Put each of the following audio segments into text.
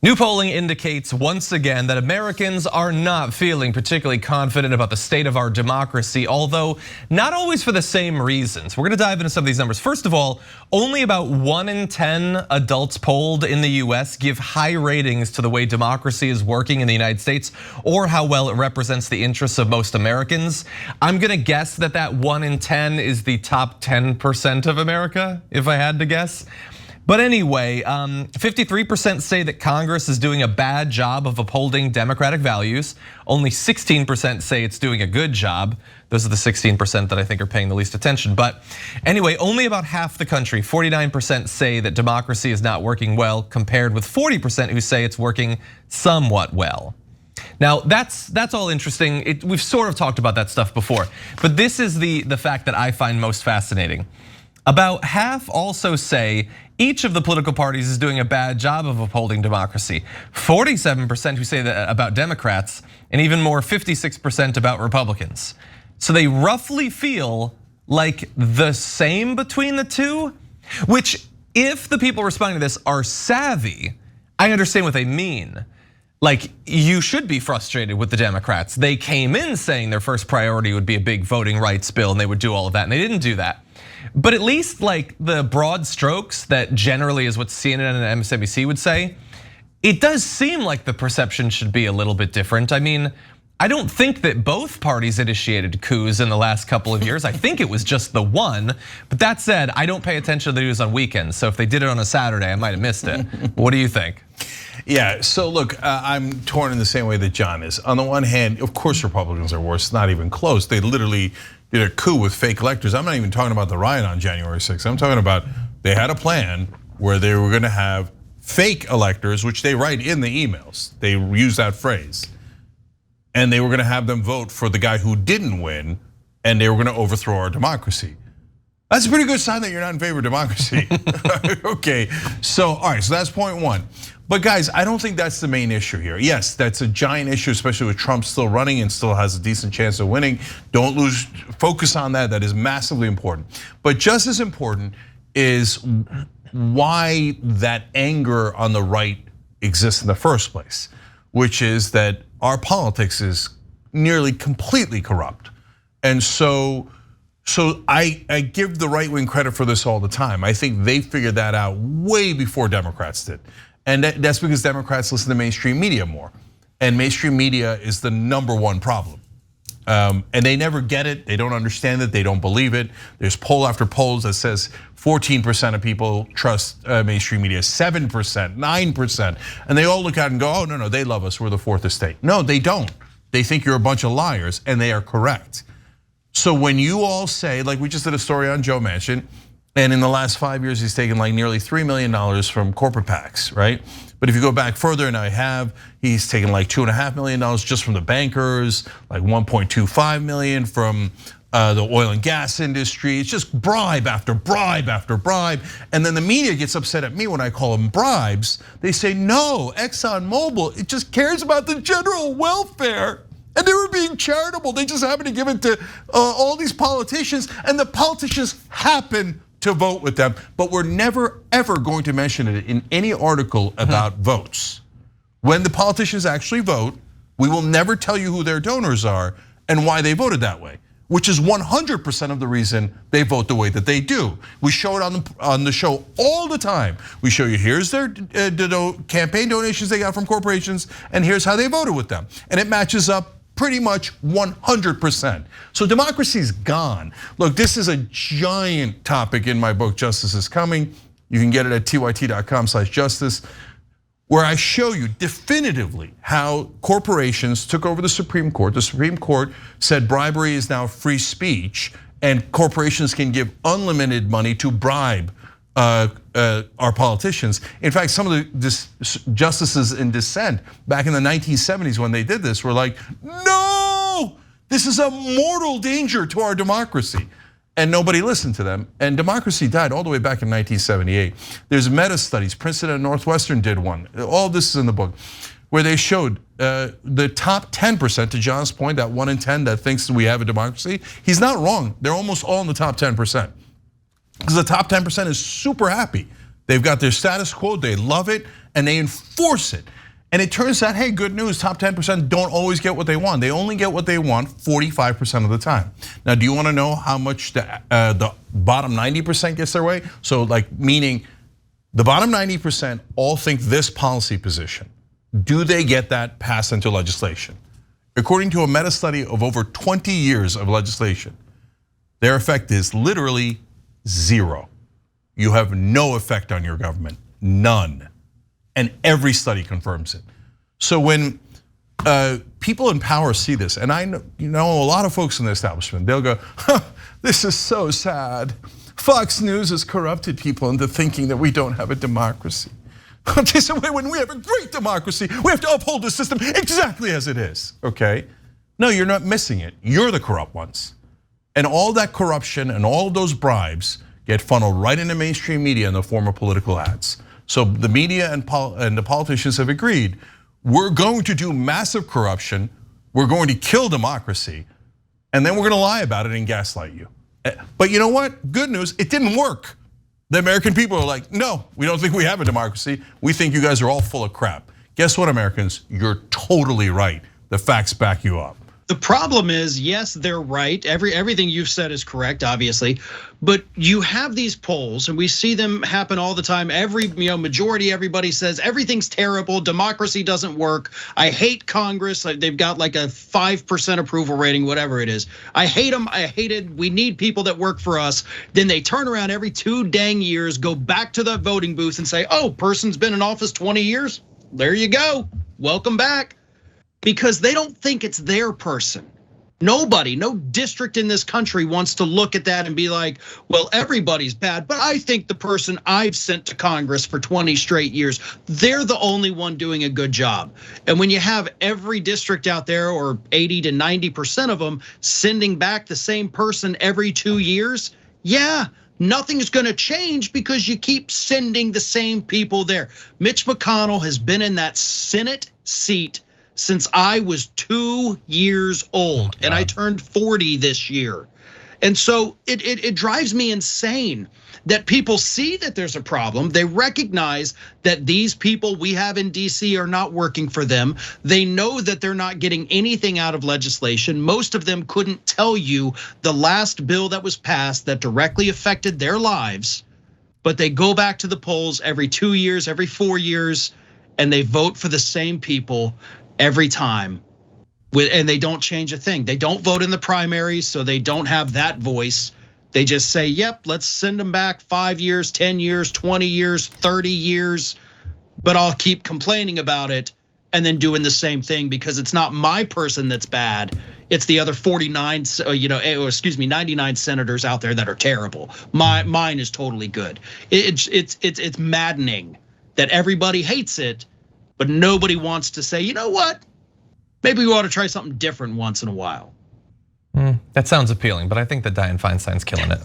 New polling indicates once again that Americans are not feeling particularly confident about the state of our democracy, although not always for the same reasons. We're gonna dive into some of these numbers. First of all, only about 1 in 10 adults polled in the US give high ratings to the way democracy is working in the United States or how well it represents the interests of most Americans. I'm gonna guess that 1 in 10 is the top 10% of America, if I had to guess. But anyway, 53% say that Congress is doing a bad job of upholding democratic values. Only 16% say it's doing a good job. Those are the 16% that I think are paying the least attention. But anyway, only about half the country, 49% say that democracy is not working well, compared with 40% who say it's working somewhat well. Now that's all interesting. We've sort of talked about that stuff before, but this is the fact that I find most fascinating. About half also say each of the political parties is doing a bad job of upholding democracy. 47% who say that about Democrats, and even more, 56% about Republicans. So they roughly feel like the same between the two, which if the people responding to this are savvy, I understand what they mean. Like, you should be frustrated with the Democrats. They came in saying their first priority would be a big voting rights bill and they would do all of that, and they didn't do that. But at least like the broad strokes that generally is what CNN and MSNBC would say, it does seem like the perception should be a little bit different. I mean, I don't think that both parties initiated coups in the last couple of years. I think it was just the one. But that said, I don't pay attention to the news on weekends. So if they did it on a Saturday, I might have missed it. What do you think? Yeah, so look, I'm torn in the same way that John is. On the one hand, of course Republicans are worse, not even close. They literally did a coup with fake electors. I'm not even talking about the riot on January 6th. I'm talking about they had a plan where they were gonna have fake electors, which they write in the emails. They use that phrase. And they were gonna have them vote for the guy who didn't win, and they were gonna overthrow our democracy. That's a pretty good sign that you're not in favor of democracy. Okay, so all right, so that's point one. But guys, I don't think that's the main issue here. Yes, that's a giant issue, especially with Trump still running and still has a decent chance of winning. Don't lose focus on that, that is massively important. But just as important is why that anger on the right exists in the first place, which is that our politics is nearly completely corrupt. And so I give the right wing credit for this all the time. I think they figured that out way before Democrats did. And that's because Democrats listen to mainstream media more. And mainstream media is the #1 problem. And they never get it, they don't understand it, they don't believe it. There's poll after polls that says 14% of people trust mainstream media, 7%, 9%. And they all look at it and go, oh no, they love us, we're the fourth estate. No, they don't. They think you're a bunch of liars, and they are correct. So when you all say, like we just did a story on Joe Manchin, and in the last 5 years, he's taken like nearly $3 million from corporate PACs, right? But if you go back further, and he's taken like $2.5 million just from the bankers, like 1.25 million from the oil and gas industry. It's just bribe after bribe after bribe. And then the media gets upset at me when I call them bribes. They say, no, ExxonMobil, it just cares about the general welfare. And they were being charitable. They just happened to give it to all these politicians, and the politicians happen to vote with them, but we're never ever going to mention it in any article about votes. When the politicians actually vote, we will never tell you who their donors are and why they voted that way, which is 100% of the reason they vote the way that they do. We show it on the show all the time. We show you, here's their campaign donations they got from corporations, and here's how they voted with them. And it matches up pretty much 100%. So democracy's gone. Look, this is a giant topic in my book, Justice is Coming. You can get it at tyt.com/justice, where I show you definitively how corporations took over the Supreme Court. The Supreme Court said bribery is now free speech, and corporations can give unlimited money to bribe our politicians. In fact, some of the justices in dissent back in the 1970s when they did this were like, no, this is a mortal danger to our democracy. And nobody listened to them. And democracy died all the way back in 1978. There's meta studies, Princeton and Northwestern did one. All this is in the book, where they showed the top 10%, to John's point, that 1 in 10 that thinks we have a democracy. He's not wrong, they're almost all in the top 10%. Because the top 10% is super happy. They've got their status quo, they love it, and they enforce it. And it turns out, hey, good news, top 10% don't always get what they want. They only get what they want 45% of the time. Now, do you wanna know how much the bottom 90% gets their way? So like, meaning the bottom 90% all think this policy position. Do they get that passed into legislation? According to a meta study of over 20 years of legislation, their effect is literally zero. You have no effect on your government, none. And every study confirms it. So when people in power see this, and I know, a lot of folks in the establishment, they'll go, this is so sad. Fox News has corrupted people into thinking that we don't have a democracy. They said, when we have a great democracy, we have to uphold the system exactly as it is, okay? No, you're not missing it. You're the corrupt ones. And all that corruption and all those bribes get funneled right into mainstream media in the form of political ads. So the media and the politicians have agreed, we're going to do massive corruption, we're going to kill democracy, and then we're going to lie about it and gaslight you. But you know what? Good news, it didn't work. The American people are like, no, we don't think we have a democracy. We think you guys are all full of crap. Guess what, Americans? You're totally right. The facts back you up. The problem is, yes, they're right. Everything you've said is correct, obviously, but you have these polls, and we see them happen all the time. Every majority, everybody says everything's terrible. Democracy doesn't work. I hate Congress. They've got like a 5% approval rating, whatever it is. I hate them. I hate it. We need people that work for us. Then they turn around every 2 dang years, go back to the voting booth and say, "Oh, person's been in office 20 years. There you go. Welcome back." Because they don't think it's their person. Nobody, no district in this country wants to look at that and be like, well, everybody's bad, but I think the person I've sent to Congress for 20 straight years, they're the only one doing a good job. And when you have every district out there, or 80 to 90% of them, sending back the same person every 2 years, yeah, nothing's gonna change because you keep sending the same people there. Mitch McConnell has been in that Senate seat since I was 2 years old, and I turned 40 this year. And so it drives me insane that people see that there's a problem. They recognize that these people we have in DC are not working for them. They know that they're not getting anything out of legislation. Most of them couldn't tell you the last bill that was passed that directly affected their lives, but they go back to the polls every 2 years, every 4 years, and they vote for the same people every time, and they don't change a thing. They don't vote in the primaries, so they don't have that voice. They just say, yep, let's send them back 5 years, 10 years, 20 years, 30 years, but I'll keep complaining about it and then doing the same thing because it's not my person that's bad. It's the other 99, 99 senators out there that are terrible. Mine is totally good. It's maddening that everybody hates it, but nobody wants to say, you know what? Maybe we ought to try something different once in a while. That sounds appealing, but I think that Dianne Feinstein's killing it.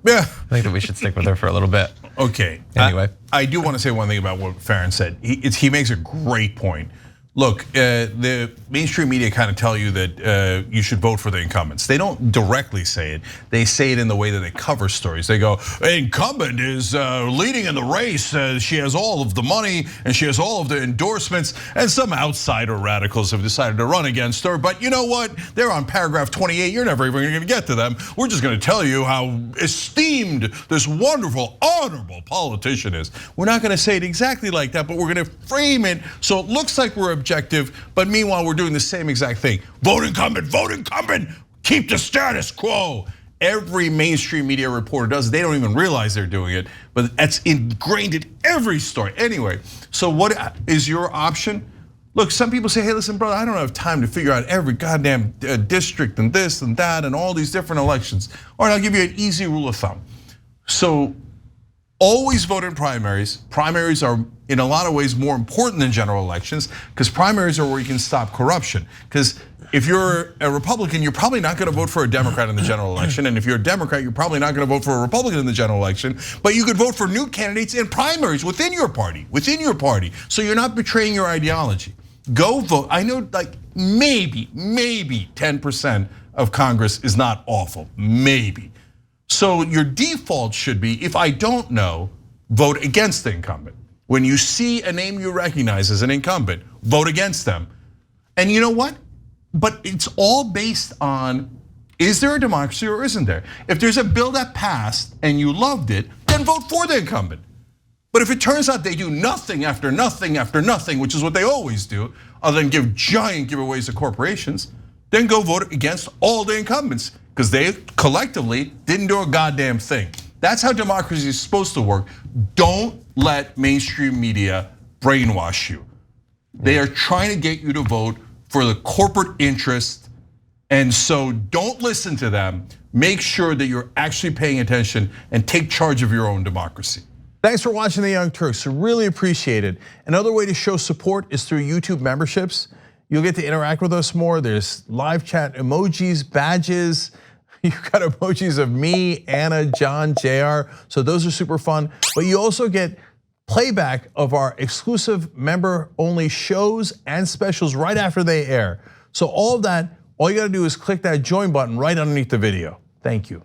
Yeah. I think that we should stick with her for a little bit. Okay. Anyway. I do want to say one thing about what Farron said. He makes a great point. Look, the mainstream media kind of tell you that you should vote for the incumbents. They don't directly say it. They say it in the way that they cover stories. They go, incumbent is leading in the race. She has all of the money and she has all of the endorsements, and some outsider radicals have decided to run against her. But you know what? They're on paragraph 28. You're never even gonna get to them. We're just gonna tell you how esteemed this wonderful, honorable politician is. We're not gonna say it exactly like that, but we're gonna frame it so it looks like we're objective, but meanwhile we're doing the same exact thing. Vote incumbent, keep the status quo. Every mainstream media reporter does. They don't even realize they're doing it, but that's ingrained in every story. Anyway, so what is your option? Look, some people say, hey, listen, brother, I don't have time to figure out every goddamn district and this and that and all these different elections. All right, I'll give you an easy rule of thumb. So always vote in primaries. Primaries are in a lot of ways more important than general elections because primaries are where you can stop corruption. Because if you're a Republican, you're probably not gonna vote for a Democrat in the general election. And if you're a Democrat, you're probably not gonna vote for a Republican in the general election. But you could vote for new candidates in primaries within your party. So you're not betraying your ideology. Go vote. I know like maybe 10% of Congress is not awful, maybe. So your default should be, if I don't know, vote against the incumbent. When you see a name you recognize as an incumbent, vote against them. And you know what? But it's all based on, is there a democracy or isn't there? If there's a bill that passed and you loved it, then vote for the incumbent. But if it turns out they do nothing after nothing after nothing, which is what they always do, other than give giant giveaways to corporations, then go vote against all the incumbents because they collectively didn't do a goddamn thing. That's how democracy is supposed to work. Don't let mainstream media brainwash you. They are trying to get you to vote for the corporate interest, and so don't listen to them. Make sure that you're actually paying attention and take charge of your own democracy. Thanks for watching The Young Turks, really appreciate it. Another way to show support is through YouTube memberships. You'll get to interact with us more. There's live chat emojis, badges. You've got emojis of me, Anna, John, JR, so those are super fun. But you also get playback of our exclusive member-only shows and specials right after they air. So all of that, all you gotta do is click that join button right underneath the video. Thank you.